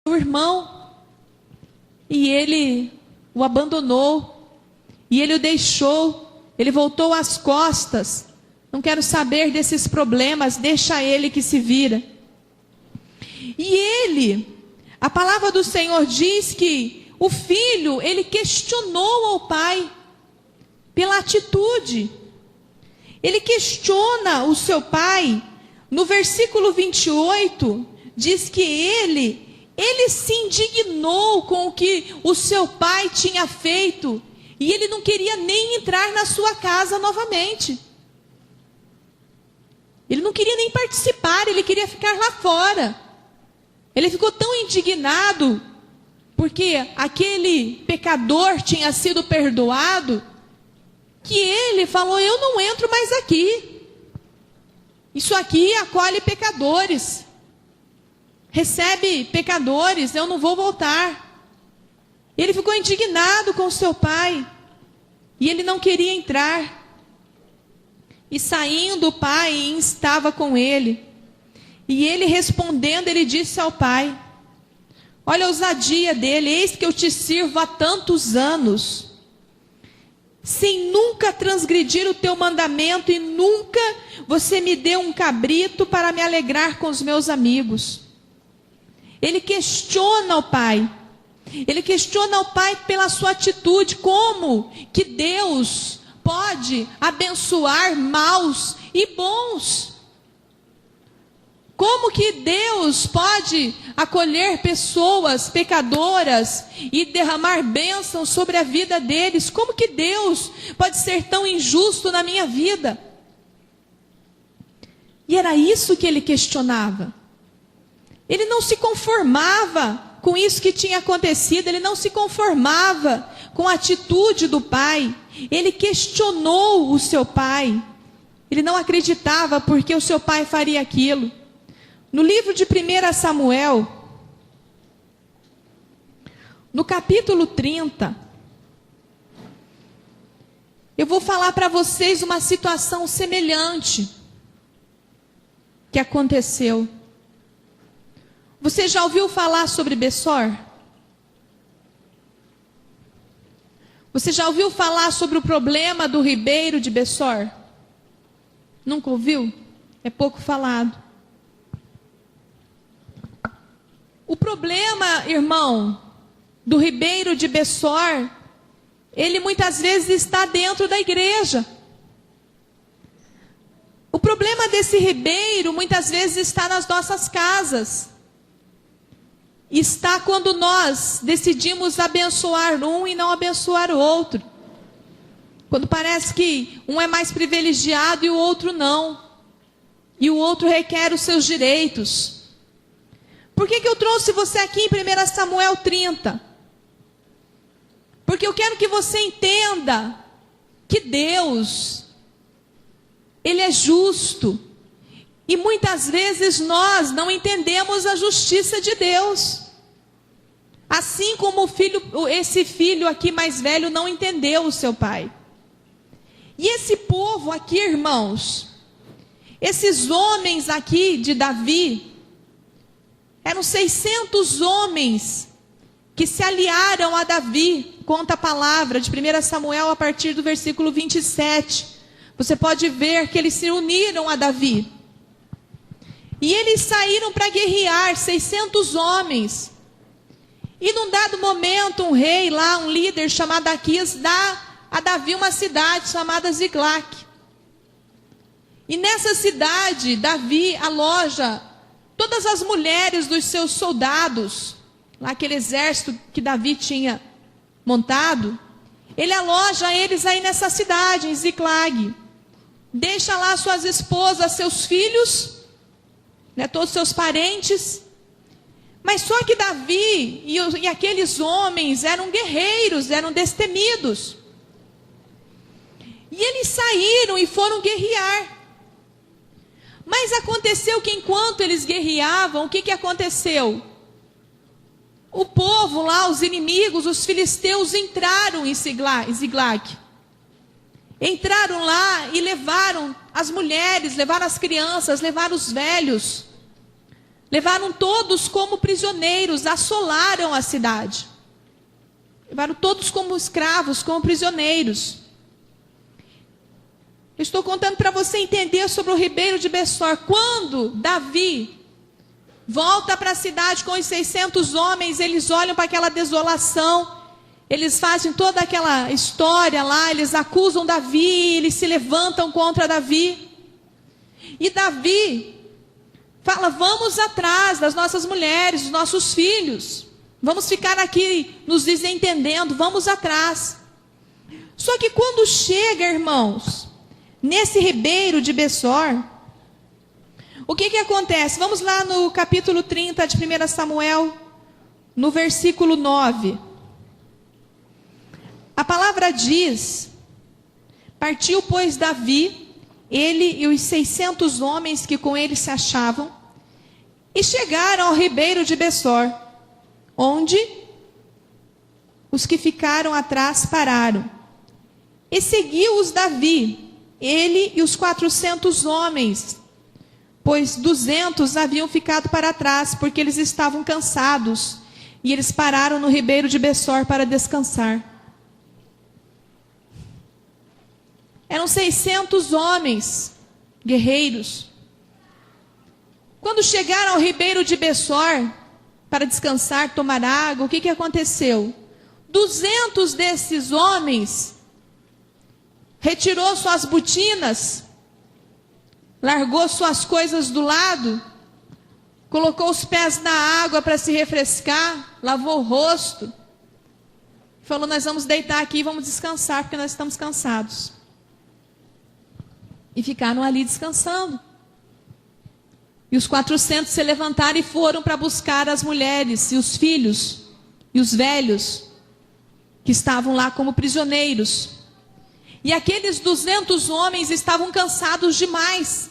o irmão, e ele o abandonou, e ele o deixou, ele voltou às costas. Não quero saber desses problemas, deixa ele que se vira. E ele, a palavra do Senhor diz que o filho, ele questionou ao pai pela atitude. Ele questiona o seu pai. No versículo 28, diz que ele se indignou com o que o seu pai tinha feito. E ele não queria nem entrar na sua casa novamente. Ele não queria nem participar, ele queria ficar lá fora. Ele ficou tão indignado, porque aquele pecador tinha sido perdoado, que ele falou: eu não entro mais aqui. Isso aqui acolhe pecadores, recebe pecadores, eu não vou voltar. Ele ficou indignado com seu pai, e ele não queria entrar. E saindo o pai estava com ele, e ele respondendo, ele disse ao pai: olha a ousadia dele, eis que eu te sirvo há tantos anos, sem nunca transgredir o teu mandamento, e nunca você me deu um cabrito para me alegrar com os meus amigos. Ele questiona o pai. Ele questiona o pai pela sua atitude. Como que Deus pode abençoar maus e bons? Como que Deus pode acolher pessoas pecadoras e derramar bênçãos sobre a vida deles? Como que Deus pode ser tão injusto na minha vida? E era isso que ele questionava. Ele não se conformava com isso que tinha acontecido, ele não se conformava com a atitude do pai. Ele questionou o seu pai. Ele não acreditava porque o seu pai faria aquilo. No livro de 1 Samuel, no capítulo 30, eu vou falar para vocês uma situação semelhante que aconteceu. Você já ouviu falar sobre Bessor? Você já ouviu falar sobre o problema do ribeiro de Bessor? Nunca ouviu? É pouco falado. O problema, irmão, do ribeiro de Bessor, ele muitas vezes está dentro da igreja. O problema desse ribeiro muitas vezes está nas nossas casas. Está quando nós decidimos abençoar um e não abençoar o outro. Quando parece que um é mais privilegiado e o outro não. E o outro requer os seus direitos. Por que eu trouxe você aqui em 1 Samuel 30? Porque eu quero que você entenda que Deus, Ele é justo. E muitas vezes nós não entendemos a justiça de Deus. Assim como esse filho aqui mais velho não entendeu o seu pai. E esse povo aqui, irmãos, esses homens aqui de Davi, eram 600 homens que se aliaram a Davi, conta a palavra de 1 Samuel a partir do versículo 27. Você pode ver que eles se uniram a Davi. E eles saíram para guerrear, 600 homens. E num dado momento, um rei lá, um líder chamado Aquias, dá a Davi uma cidade chamada Ziclac. E nessa cidade, Davi aloja todas as mulheres dos seus soldados, lá aquele exército que Davi tinha montado, ele aloja eles aí nessa cidade, em Ziclag. Deixa lá suas esposas, seus filhos, todos seus parentes. Mas só que Davi e aqueles homens eram guerreiros, eram destemidos. E eles saíram e foram guerrear. Mas aconteceu que enquanto eles guerreavam, o que aconteceu? O povo lá, os inimigos, os filisteus entraram em Ziclag. Entraram lá e levaram as mulheres, levaram as crianças, levaram os velhos. Levaram todos como prisioneiros, assolaram a cidade. Levaram todos como escravos, como prisioneiros. Eu estou contando para você entender sobre o ribeiro de Bessor. Quando Davi volta para a cidade com os 600 homens, eles olham para aquela desolação, eles fazem toda aquela história lá, eles acusam Davi, eles se levantam contra Davi. E Davi fala: vamos atrás das nossas mulheres, dos nossos filhos. Vamos ficar aqui nos desentendendo, vamos atrás. Só que quando chega, irmãos, nesse ribeiro de Bessor, o que acontece? Vamos lá no capítulo 30 de 1 Samuel, no versículo 9. A palavra diz: partiu, pois, Davi, ele e os 600 homens que com ele se achavam, e chegaram ao ribeiro de Bessor, onde os que ficaram atrás pararam. E seguiu-os Davi, ele e os 400 homens, pois 200 haviam ficado para trás, porque eles estavam cansados, e eles pararam no ribeiro de Bessor para descansar. Eram 600 homens, guerreiros. Quando chegaram ao ribeiro de Bessor, para descansar, tomar água, o que aconteceu? 200 desses homens retirou suas botinas, largou suas coisas do lado, colocou os pés na água para se refrescar, lavou o rosto, falou: nós vamos deitar aqui e vamos descansar, porque nós estamos cansados. E ficaram ali descansando. E os 400 se levantaram e foram para buscar as mulheres e os filhos e os velhos que estavam lá como prisioneiros. E aqueles 200 homens estavam cansados demais.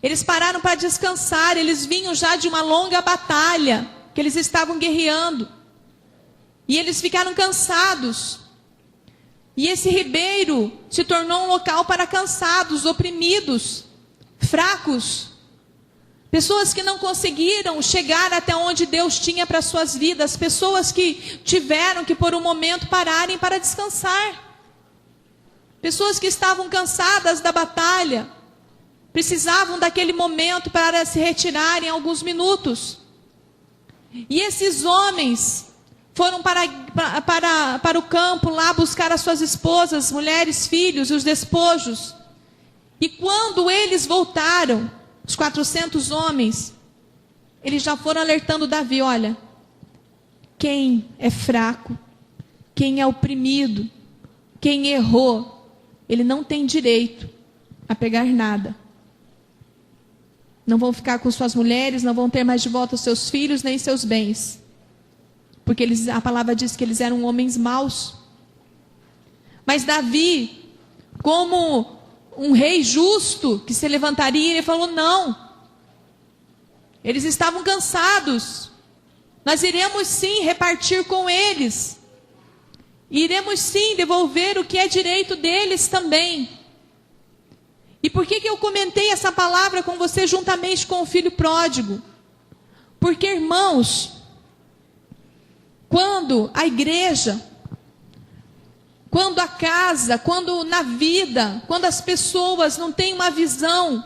Eles pararam para descansar, eles vinham já de uma longa batalha que eles estavam guerreando. E eles ficaram cansados. E esse ribeiro se tornou um local para cansados, oprimidos, fracos. Pessoas que não conseguiram chegar até onde Deus tinha para suas vidas. Pessoas que tiveram que por um momento pararem para descansar. Pessoas que estavam cansadas da batalha. Precisavam daquele momento para se retirarem alguns minutos. E esses homens foram para o campo lá buscar as suas esposas, mulheres, filhos e os despojos. E quando eles voltaram, os 400 homens, eles já foram alertando Davi: olha, quem é fraco, quem é oprimido, quem errou, ele não tem direito a pegar nada. Não vão ficar com suas mulheres, não vão ter mais de volta os seus filhos, nem seus bens. Porque a palavra diz que eles eram homens maus. Mas Davi, como um rei justo que se levantaria, ele falou: não. Eles estavam cansados. Nós iremos sim repartir com eles. Iremos sim devolver o que é direito deles também. E por que eu comentei essa palavra com você juntamente com o filho pródigo? Porque, irmãos, quando a igreja, quando a casa, quando na vida, quando as pessoas não têm uma visão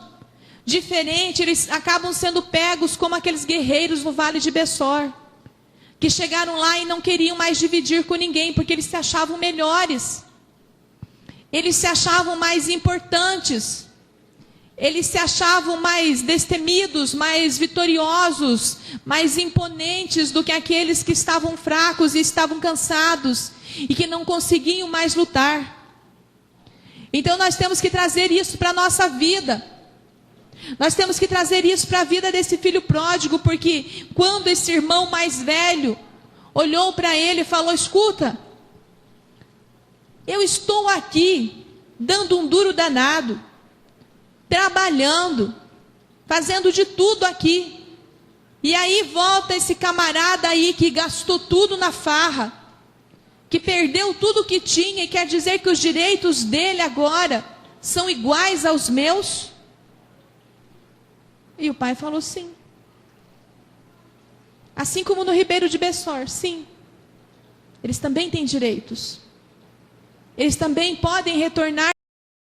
diferente, eles acabam sendo pegos como aqueles guerreiros no Vale de Bessor, que chegaram lá e não queriam mais dividir com ninguém, porque eles se achavam melhores, eles se achavam mais importantes, eles se achavam mais destemidos, mais vitoriosos, mais imponentes do que aqueles que estavam fracos e estavam cansados e que não conseguiam mais lutar. Então nós temos que trazer isso para a nossa vida. Nós temos que trazer isso para a vida desse filho pródigo, porque quando esse irmão mais velho olhou para ele e falou: escuta, eu estou aqui dando um duro danado, trabalhando, fazendo de tudo aqui. E aí volta esse camarada aí que gastou tudo na farra, que perdeu tudo que tinha e quer dizer que os direitos dele agora são iguais aos meus? E o pai falou: sim. Assim como no Ribeiro de Bessor, sim. Eles também têm direitos. Eles também podem retornar